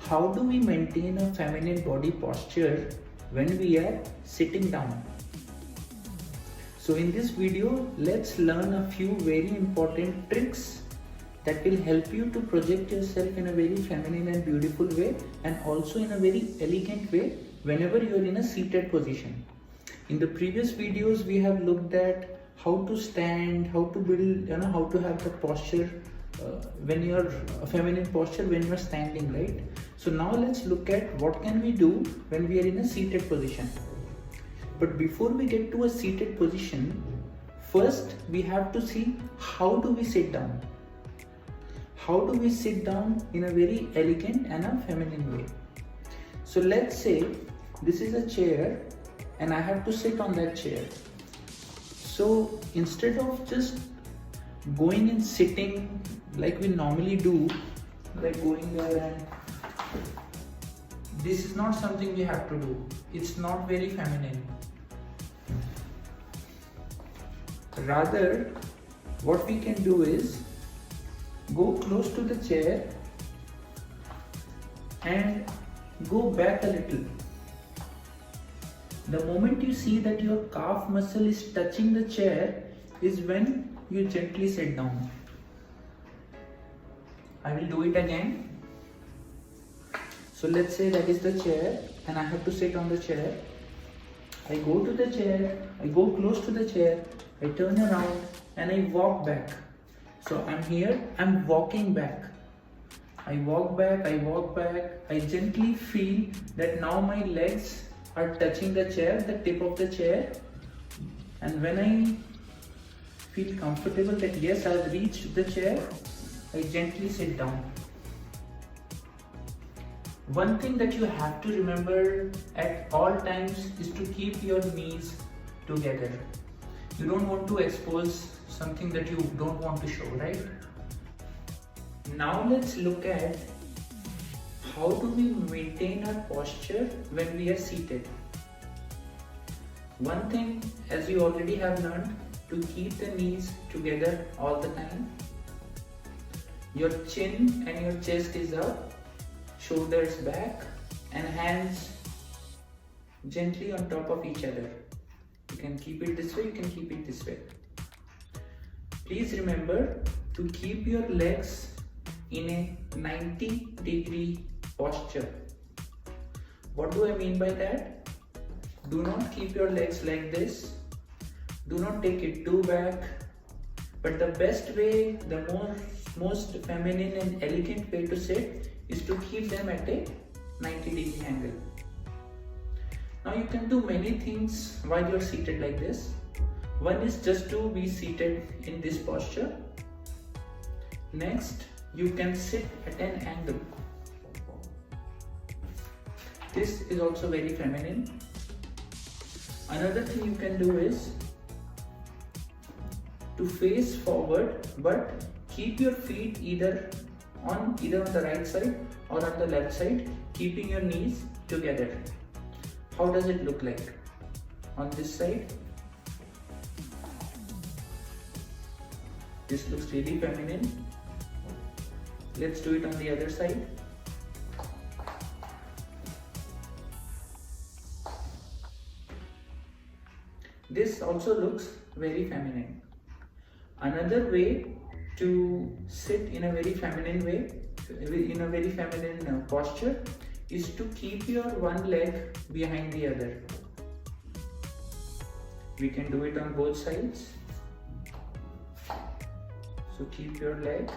How do we maintain a feminine body posture when we are sitting down? So in this video, let's learn a few very important tricks that will help you to project yourself in a very feminine and beautiful way, and also in a very elegant way whenever you are in a seated position. In the previous videos, we have looked at how to stand, how to build, how to have the posture when you are a feminine posture when you are standing, right? So now let's look at what can we do when we are in a seated position. But before we get to a seated position, first we have to see how do we sit down. How do we sit down in a very elegant and a feminine way? So let's say this is a chair and I have to sit on that chair. So instead of just going and sitting like we normally do, like going there, and this is not something we have to do. It's not very feminine. Rather, what we can do is go close to the chair and go back a little. The moment you see that your calf muscle is touching the chair is when you gently sit down. I will do it again. So let's say that is the chair and I have to sit on the chair. I go to the chair, I go close to the chair, I turn around and I walk back. So I'm here, I'm walking back. I walk back, I gently feel that now my legs are touching the chair, the tip of the chair. And when I feel comfortable that yes, I've reached the chair, I gently sit down. One thing that you have to remember at all times is to keep your knees together. You don't want to expose something that you don't want to show, right? Now let's look at how do we maintain our posture when we are seated. One thing, as you already have learned, to keep the knees together all the time. Your chin and your chest is up, shoulders back, and hands gently on top of each other. You can keep it this way, you can keep it this way. Please remember to keep your legs in a 90-degree posture. What do I mean by that? Do not keep your legs like this. Do not take it too back. But the best way, the most feminine and elegant way to sit is to keep them at a 90-degree angle. Now you can do many things while you're seated like this. One is just to be seated in this posture. Next, you can sit at an angle. This is also very feminine. Another thing you can do is to face forward, but keep your feet either on the right side or on the left side, keeping your knees together. How does it look like? On this side, this looks really feminine. Let's do it on the other side. This also looks very feminine. Another way to sit in a very feminine way, in a very feminine posture, is to keep your one leg behind the other. We can do it on both sides. So keep your leg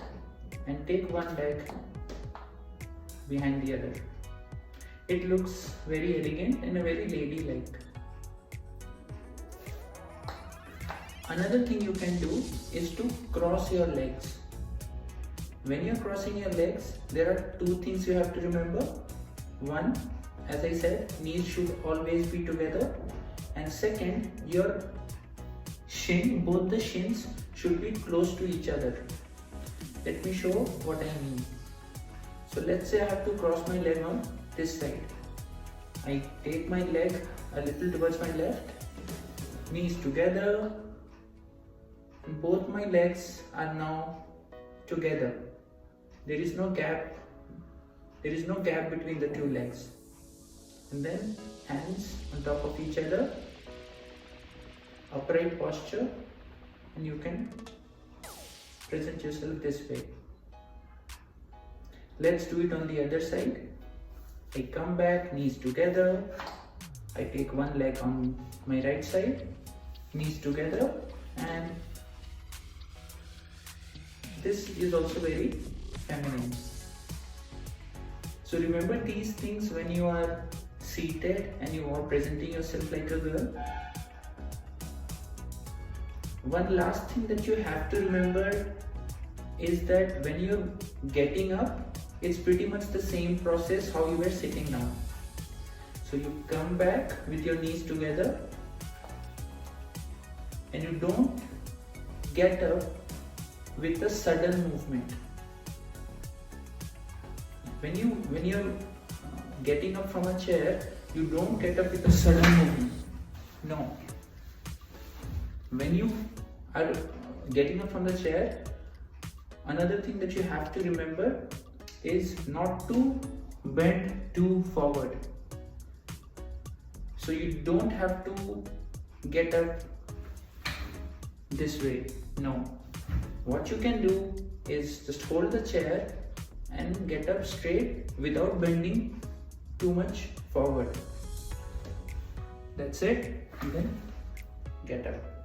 and take one leg behind the other. It looks very elegant and very ladylike. Another thing you can do is to cross your legs. When you're crossing your legs, there are two things you have to remember. One, as I said, knees should always be together. And second, your shin, both the shins should be close to each other. Let me show what I mean. So let's say I have to cross my leg on this side. I take my leg a little towards my left, knees together, and both my legs are now together. There is no gap There is no gap between the two legs. And then hands on top of each other, upright posture, and you can present yourself this way. Let's do it on the other side. I come back, knees together. I take one leg on my right side, knees together, and this is also very feminine. So remember these things when you are seated and you are presenting yourself like a girl. One last thing that you have to remember is that when you're getting up, it's pretty much the same process how you were sitting down. So you come back with your knees together and you don't get up with a sudden movement. When you're getting up from a chair, you don't get up with a sudden movement. No. When you are getting up from the chair, another thing that you have to remember is not to bend too forward. So you don't have to get up this way. No. What you can do is just hold the chair and get up straight without bending too much forward. That's it. And then get up.